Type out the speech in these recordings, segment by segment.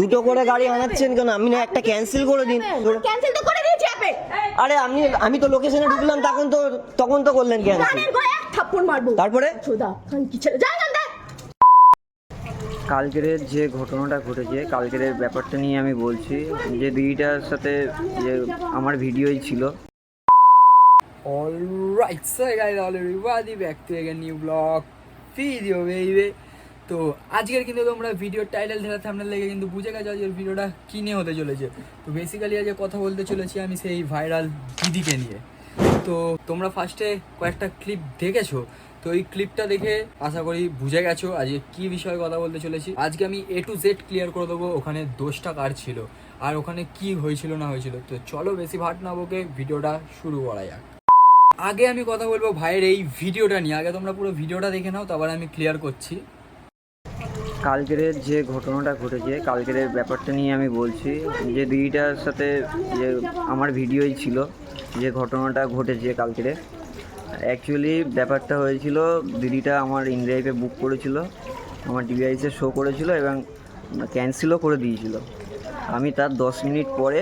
দুটো করে গাড়ি আনাচ্ছেন কেন? আমি না একটা ক্যান্সেল করে দিন। ক্যান্সেল তো করে দিয়েছি অ্যাপে। আরে আমি তো লোকেশনে ঢুকলাম, তখন তো করলেন ক্যান্সেল। গানের গায়ে এক থাপ্পড় মারবো। তারপরে সোদা কি ছেলে যা জানতে। কালকের যে ঘটনাটা ঘটেছে, কালকের ব্যাপারটা নিয়ে আমি বলছি। যে দিদিটার সাথে যে আমার ভিডিওই ছিল। Alright, so guys, everybody back to a new vlog video baby. তো আজকের কিন্তু তোমরা ভিডিও টাইটেল থেকে থাম্বনেল দেখে কিন্তু বুঝে গেছো আজকের ভিডিওটা কী নিয়ে হতে চলেছে। তো বেসিক্যালি আজকে কথা বলতে চলেছি আমি সেই ভাইরাল দিদিকে নিয়ে। তো তোমরা ফার্স্টে কয়েকটা ক্লিপ দেখেছো, তো এই ক্লিপটা দেখে আশা করি বুঝে গেছো আজকে কী বিষয়ে কথা বলতে চলেছি। আজকে আমি A to Z ক্লিয়ার করে দেবো ওখানে দোষটা কার ছিল আর ওখানে কি হয়েছিল না হয়েছিল। তো চলো বেশি ভাট না বকে ভিডিওটা শুরু করা যাক। আগে আমি কথা বলবো ভাইয়ের এই ভিডিওটা নিয়ে। আগে তোমরা পুরো ভিডিওটা দেখে নাও, তারপরে আমি ক্লিয়ার করছি। কালকের যে ঘটনাটা ঘটেছে, কালকের ব্যাপারটা নিয়ে আমি বলছি। যে দিদিটার সাথে যে আমার ভিডিওই ছিল, যে ঘটনাটা ঘটেছে কালকের। অ্যাকচুয়ালি ব্যাপারটা হয়েছিল, দিদিটা আমার ইনড্রাইভে বুক করেছিল, আমার ডিভাইসে শো করেছিল এবং ক্যান্সেলও করে দিয়েছিল। আমি তার 10 মিনিট পরে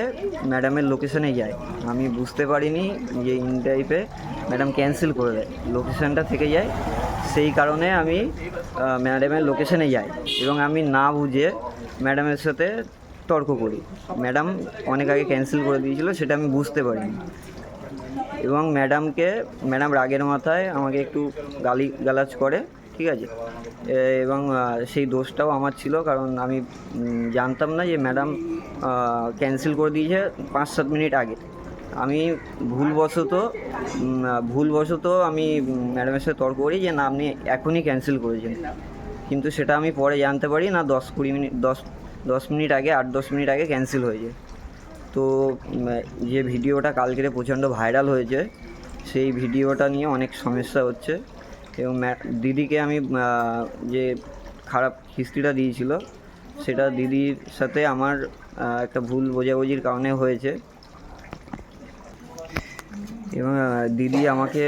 ম্যাডামের লোকেশানে যাই। আমি বুঝতে পারিনি যে ইনড্রাইভে ম্যাডাম ক্যান্সেল করে দেয়, লোকেশানটা থেকে যায়। সেই কারণে আমি ম্যাডামের লোকেশানে যাই এবং আমি না বুঝে ম্যাডামের সাথে তর্ক করি। ম্যাডাম অনেক আগে ক্যান্সেল করে দিয়েছিল, সেটা আমি বুঝতে পারিনি। এবং ম্যাডাম রাগের মাথায় আমাকে একটু গালাজ করে, ঠিক আছে। এবং সেই দোষটাও আমার ছিল, কারণ আমি জানতাম না যে ম্যাডাম ক্যান্সেল করে দিয়েছে 5-7 মিনিট আগে। আমি ভুলবশত আমি ম্যাডামের সাথে তর্ক করি যে না, আপনি এখনই ক্যান্সেল করেছেন। কিন্তু সেটা আমি পরে জানতে পারি না 10 মিনিট আগে, 8-10 মিনিট আগে ক্যান্সেল হয়েছে। তো যে ভিডিওটা কালকেরে প্রচণ্ড ভাইরাল হয়েছে, সেই ভিডিওটা নিয়ে অনেক সমস্যা হচ্ছে। এবং দিদিকে আমি যে খারাপ হিস্ট্রিটা দিয়েছিল, সেটা দিদির সাথে আমার একটা ভুল বোঝাবুঝির কারণে হয়েছে। এবং দিদি আমাকে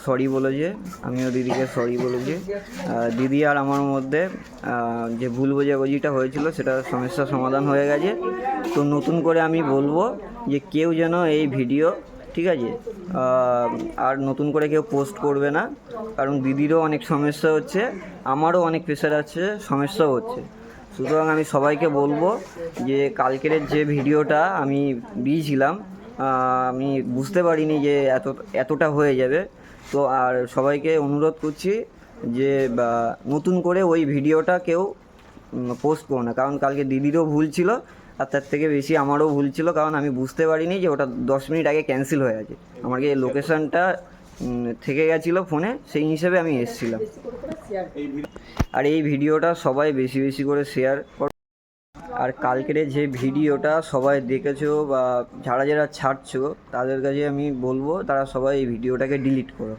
সরি বলেছে, আমিও দিদিকে সরি বলেছি। দিদি আর আমার মধ্যে যে ভুল বোঝাবুঝিটা হয়েছিল, সেটা সমস্যার সমাধান হয়ে গেছে। তো নতুন করে আমি বলবো যে কেউ যেন এই ভিডিও, ঠিক আছে, আর নতুন করে কেউ পোস্ট করবে না, কারণ দিদিরও অনেক সমস্যা হচ্ছে, আমারও অনেক প্রেশার আছে, সমস্যাও হচ্ছে। সুতরাং আমি সবাইকে বলবো যে কালকের যে ভিডিওটা আমি দিয়েছিলাম, আমি বুঝতে পারিনি যে এতটা হয়ে যাবে। তো আর সবাইকে অনুরোধ করছি যে নতুন করে ওই ভিডিওটা কেউ পোস্ট করো না, কারণ কালকে দিদিরও ভুল ছিল আর তার থেকে বেশি আমারও ভুল ছিল, কারণ আমি বুঝতে পারিনি যে ওটা 10 মিনিট আগে ক্যান্সেল হয়ে আছে। আমাকে লোকেশানটা থেকে গেছিলো ফোনে, সেই হিসেবে আমি এসেছিলাম। আর এই ভিডিওটা সবাই বেশি বেশি করে শেয়ার করো। আর কালকের যে ভিডিওটা সবাই দেখেছো বা যারা যারা ছাড়ছো, তাদের কাছে আমি বলবো তারা সবাই এই ভিডিওটাকে ডিলিট করো।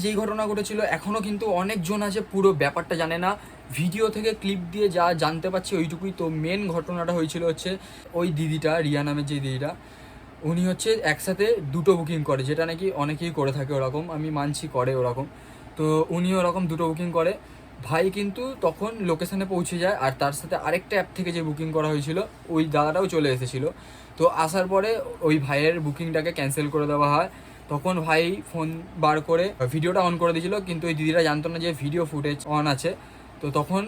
যেই ঘটনা ঘটেছিল এখনও কিন্তু অনেকজন আছে পুরো ব্যাপারটা জানে না। ভিডিও থেকে ক্লিপ দিয়ে যা জানতে পারছি ওইটুকুই। তো মেন ঘটনাটা হয়েছিল হচ্ছে ওই দিদিটা, রিয়া নামের যে দিদিটা, উনি হচ্ছে একসাথে দুটো বুকিং করে, যেটা নাকি অনেকেই করে থাকে ওরকম, আমি মানছি করে ওরকম। তো উনি ওরকম দুটো বুকিং করে। ভাই কিন্তু তখন লোকেশানে পৌঁছে যায়, আর তার সাথে আরেকটা অ্যাপ থেকে যে বুকিং করা হয়েছিল ওই দাদাটাও চলে এসেছিলো। তো আসার পরে ওই ভাইয়ের বুকিংটাকে ক্যান্সেল করে দেওয়া হয়। তখন ভাই ফোন বার করে ভিডিওটা অন করে দিয়েছিল, কিন্তু ওই দিদিরা জানতো না যে ভিডিও ফুটেজ অন আছে। তো তখন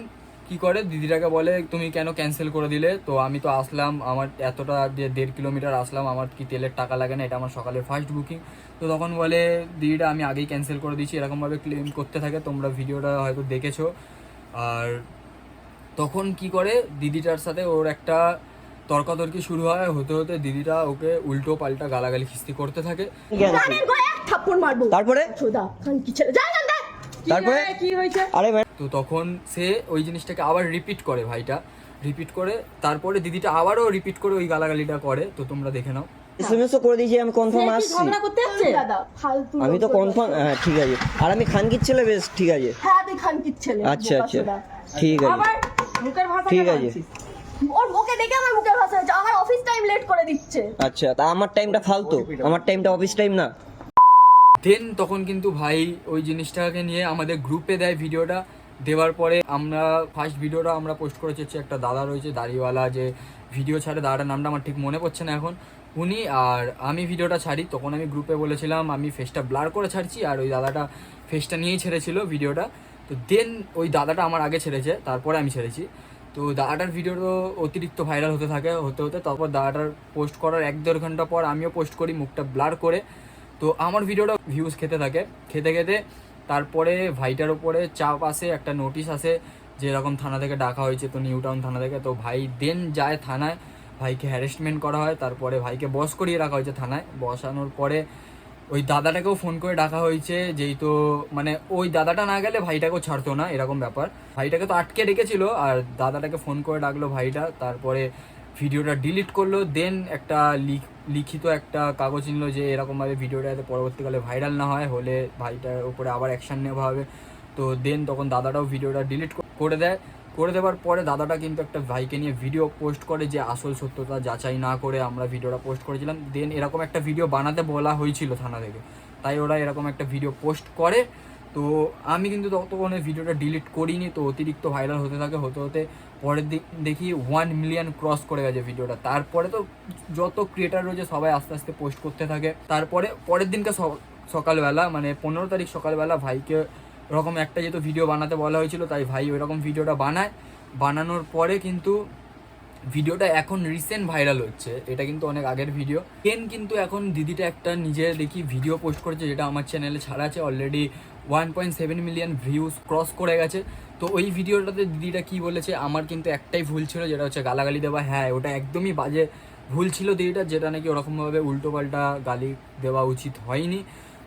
কি করে, দিদিটাকে বলে তুমি কেন ক্যান্সেল করে দিলে? তো আমি তো আসলাম, আমার এতটা 1.5 কিলোমিটার আসলাম, আমার কি তেলের টাকা লাগে না? এটা আমার সকালের ফার্স্ট বুকিং। তো তখন বলে দিদিটা আমি আগেই ক্যান্সেল করে দিয়েছি, এরকমভাবে ক্লেম করতে থাকে। তোমরা ভিডিওটা হয়তো দেখেছো। আর তখন কি করে, দিদিটার সাথে ওর একটা তর্কাতর্কি শুরু হয়। হতে হতে দিদিটা ওকে উল্টো পাল্টা গালাগালি খিস্তি করতে থাকে। গানের গায়ে এক থাপ্পড় মারবো। তারপরে সোদা কি ছেলে যা জানতে। তারপরে কি হয়েছে? আরে তো তখন সে ওই জিনিসটাকে আবার রিপিট করে, ভাইটা রিপিট করে। তারপরে দিদিটা আবারও রিপিট করে ওই গালাগালিটা করে। তো তোমরা দেখে নাও। এসএমএসও করে দিয়েছি, আমি কনফার্ম আসছি। ঝগড়া করতে যাচ্ছে দাদা ফালতু। আমি তো কনফার্ম, হ্যাঁ ঠিক আছে। আর আমি খানকির ছেলে, বেশ ঠিক আছে। হ্যাঁ তুই খানকির ছেলে। আচ্ছা আচ্ছা ঠিক আছে, আবার মুখের ভাষা ঠিক আছে। ওর মুখে দেখে আমার মুখের ভাষা হচ্ছে, আমার অফিস টাইম লেট করে দিচ্ছে। আচ্ছা, তা আমার টাইমটা ফালতু, আমার টাইমটা অফিস টাইম না। দেন তখন কিন্তু ভাই ওই জিনিসটাকে নিয়ে আমাদের গ্রুপে দেয় ভিডিওটা। দেওয়ার পরে আমরা ফার্স্ট ভিডিওটা আমরা পোস্ট করেছি হচ্ছে একটা দাদা রয়েছে দাড়িওয়ালা, যে ভিডিও ছাড়ে, দাদাটার নামটা আমার ঠিক মনে পড়ছে না এখন, উনি আর আমি ভিডিওটা ছাড়ি। তখন আমি গ্রুপে বলেছিলাম আমি ফেসটা ব্লার করে ছাড়ছি, আর ওই দাদাটা ফেসটা নিয়েই ছেড়েছিল ভিডিওটা। তো দেন ওই দাদাটা আমার আগে ছেড়েছে, তারপরে আমি ছেড়েছি। তো দাদাটার ভিডিও তো অতিরিক্ত ভাইরাল হতে থাকে, হতে তারপর দাদাটার পোস্ট করার 1-1.5 ঘন্টা পর আমিও পোস্ট করি মুখটা ব্লার করে। তো আমার ভিডিওটা ভিউজ খেতে থাকে, খেতে তারপরে ভাইটার ওপরে চাপ আসে, একটা নোটিশ আসে যে এরকম থানা থেকে ডাকা হয়েছে, তো নিউ টাউন থানা থেকে। তো ভাই দেন যায় থানায়, ভাইকে হ্যারাসমেন্ট করা হয়, তারপরে ভাইকে বস করিয়ে রাখা হয়েছে থানায়। বসানোর পরে ওই দাদাটাকেও ফোন করে ডাকা হয়েছে, যেই তো মানে ওই দাদাটা না গেলে ভাইটাকেও ছাড়তো না, এরকম ব্যাপার। ভাইটাকে তো আটকে রেখেছিল, আর দাদাটাকে ফোন করে ডাকলো ভাইটা, তারপরে ভিডিওটা ডিলিট করলো। দেন একটা লিখিত একটা কাগজ নিল যে এরকমভাবে ভিডিওটা যাতে পরবর্তীকালে ভাইরাল না হয়, হলে ভাইটার উপরে আবার অ্যাকশান নেওয়া হবে। তো দেন তখন দাদাটাও ভিডিওটা ডিলিট করে দেওয়ার পরে দাদাটা কিন্তু একটা ভাইকে নিয়ে ভিডিও পোস্ট করে, যে আসল সত্যতা যাচাই না করে আমরা ভিডিওটা পোস্ট করেছিলাম। দেন এরকম একটা ভিডিও বানাতে বলা হয়েছিল থানা থেকে, তাই ওরা এরকম একটা ভিডিও পোস্ট করে। তো আমি কিন্তু ততক্ষণে ভিডিওটা ডিলিট করিনি, তো অতিরিক্ত ভাইরাল হতে হতে পরের দিন দেখি 1 মিলিয়ন ক্রস করে গেছে ভিডিওটা। তারপরে তো যত ক্রিয়েটার রয়েছে সবাই আস্তে আস্তে পোস্ট করতে থাকে। তারপরে পরের দিনকে সকালবেলা মানে 15 তারিখ সকালবেলা ভাইকে ওরকম একটা যেহেতু ভিডিও বানাতে বলা হয়েছিল, তাই ভাই ওইরকম ভিডিওটা বানানোর পরে কিন্তু ভিডিওটা এখন রিসেন্ট ভাইরাল হচ্ছে, এটা কিন্তু অনেক আগের ভিডিও। কিন্তু এখন দিদিটা একটা নিজের দেখি ভিডিও পোস্ট করেছে, যেটা আমার চ্যানেলে ছাড়া আছে, অলরেডি 1.7 মিলিয়ন ভিউজ ক্রস করে গেছে। তো ওই ভিডিওটাতে দিদিটা কি বলেছে, আমার কিন্তু একটাই ভুল ছিল, যেটা হচ্ছে গালাগালি দেওয়া। হ্যাঁ, ওটা একদমই বাজে ভুল ছিল দিদিটা, যেটা নাকি ওরকমভাবে উল্টোপাল্টা গালি দেওয়া উচিত হয়নি।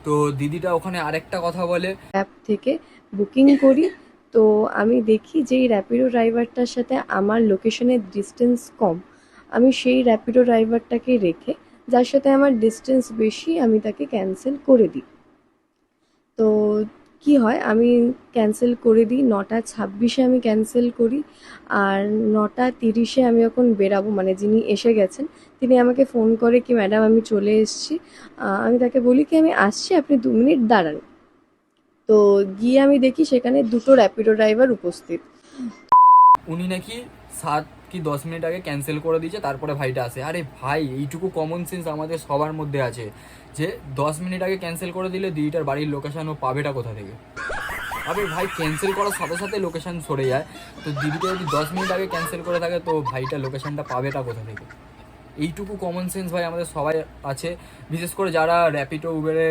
তো দিদিটা ওখানে আরেকটা কথা বলে, অ্যাপ থেকে বুকিং করি, তো আমি দেখি যে এই র্যাপিডো ড্রাইভারটার সাথে আমার লোকেশনের ডিস্টেন্স কম, আমি সেই র্যাপিডো ড্রাইভারটাকে রেখে যার সাথে আমার ডিস্টেন্স বেশি আমি তাকে ক্যান্সেল করে দিই। তো কি হয়, আমি ক্যান্সেল করে দিই 9:26 আমি ক্যান্সেল করি, আর 9:30 আমি যখন বেরাবো, মানে যিনি এসে গেছেন তিনি আমাকে ফোন করে কি ম্যাডাম আমি চলে এসেছি। আমি তাকে বলি কি আমি আসছি, আপনি 2 মিনিট দাঁড়ান। তো গিয়ে আমি দেখি সেখানে 2টো র্যাপিডো ড্রাইভার উপস্থিত। উনি নাকি 7 কি 10 মিনিট আগে ক্যান্সেল করে দিয়েছে, তারপরে ভাইটা আসে। আরে ভাই, এইটুকু কমন সেন্স আমাদের সবার মধ্যে আছে যে 10 মিনিট আগে ক্যান্সেল করে দিলে দিদিটার বাড়ির লোকেশান ও পাবেটা কোথা থেকে? আরে ভাই, ক্যান্সেল করার সাথে সাথে লোকেশান সরে যায়, তো দিদিটা যদি 10 মিনিট আগে ক্যান্সেল করে থাকে তো ভাইটা লোকেশানটা পাবেটা কোথা থেকে? এইটুকু কমন সেন্স ভাই আমাদের সবাই আছে, বিশেষ করে যারা র্যাপিডো উবেরে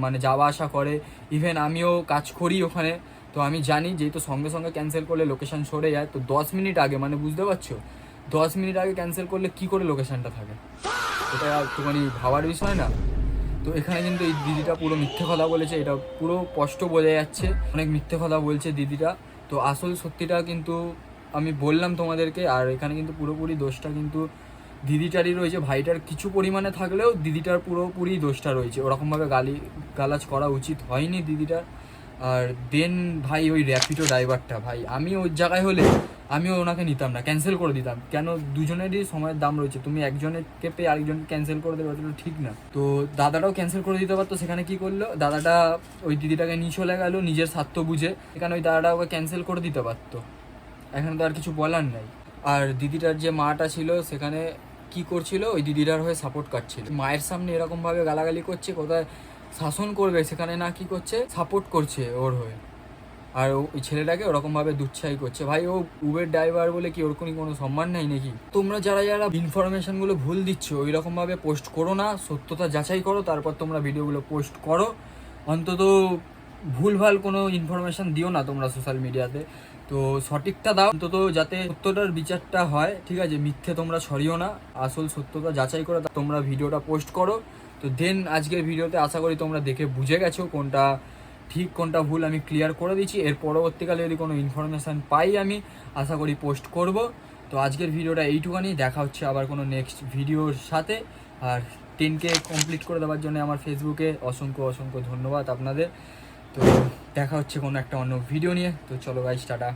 মানে যাওয়া আসা করে। ইভেন আমিও কাজ করি ওখানে, তো আমি জানি যেহেতু সঙ্গে সঙ্গে ক্যান্সেল করলে লোকেশান সরে যায়। তো 10 মিনিট আগে, মানে বুঝতে পারছো, 10 মিনিট আগে ক্যান্সেল করলে কি করে লোকেশানটা থাকে? এটা একটুখানি ভাবার বিষয় না? তো এখানে কিন্তু এই দিদিটা পুরো মিথ্যে কথা বলেছে, এটা পুরো স্পষ্ট বোঝা যাচ্ছে অনেক মিথ্যে কথা বলছে দিদিটা। তো আসল সত্যিটা কিন্তু আমি বললাম তোমাদেরকে, আর এখানে কিন্তু পুরোপুরি দোষটা কিন্তু দিদিটারই রয়েছে। ভাইটার কিছু পরিমাণে থাকলেও দিদিটার পুরোপুরি দোষটা রয়েছে, ওরকমভাবে গালাজ করা উচিত হয়নি দিদিটার। আর দেন ভাই ওই র্যাপিডো ড্রাইভারটা, ভাই আমি ওই জায়গায় হলে আমিও ওনাকে নিতাম না, ক্যান্সেল করে দিতাম। কেন? দুজনেরই সময়ের দাম রয়েছে, তুমি একজনকে পেয়ে আরেকজনকে ক্যান্সেল করে দেবে, ওটা ঠিক না। তো দাদাটাও ক্যান্সেল করে দিতে পারতো, সেখানে কি করলো দাদাটা, ওই দিদিটাকে নিয়ে চলে গেল নিজের স্বার্থ বুঝে, এখানে ওই দাদাটা ওকে ক্যান্সেল করে দিতে পারতো, এখানে তো আর কিছু বলার নাই। আর দিদিটার যে মাটা ছিল সেখানে কি করছিল, ওই দিদিটার হয়ে সাপোর্ট কাটছিল, মায়ের সামনে এরকমভাবে গালাগালি করছে, কোথায় শাসন করবে সেখানে না কি করছে, সাপোর্ট করছে ওর হয়ে। আর ওই ছেলেটাকে ওরকমভাবে দুচ্ছাই করছে। ভাই ও উবের ড্রাইভার বলে কি ওর কোনো সম্মান নেই নাকি? তোমরা যারা ইনফরমেশনগুলো ভুল দিচ্ছ ওই রকমভাবে পোস্ট করো না, সত্যতা যাচাই করো, তারপর তোমরা ভিডিওগুলো পোস্ট করো। অন্তত ভুলভাল কোনো ইনফরমেশন দিও না তোমরা সোশ্যাল মিডিয়াতে, তো সঠিকটা দাও অন্তত, যাতে সত্যটার বিচারটা হয়, ঠিক আছে? মিথ্যে তোমরা ছড়িও না, আসল সত্যতা যাচাই করে তোমরা ভিডিওটা পোস্ট করো। তো দেন আজকের ভিডিওতে আশা করি তোমরা দেখে বুঝে গেছো কোনটা ঠিক কোনটা ভুল, আমি ক্লিয়ার করে দিচ্ছি। এর পরবর্তীকালে যদি কোনো ইনফরমেশান পাই আমি আশা করি পোস্ট করব। তো আজকের ভিডিওটা এইটুখানি, দেখা হচ্ছে আবার কোনো নেক্সট ভিডিওর সাথে। আর 10K কমপ্লিট করে দেওয়ার জন্য আমার ফেসবুকে অসংখ্য ধন্যবাদ আপনাদের। তো দেখা হচ্ছে কোনো একটা অন্য ভিডিও নিয়ে। তো চলো গাইস, টাটা।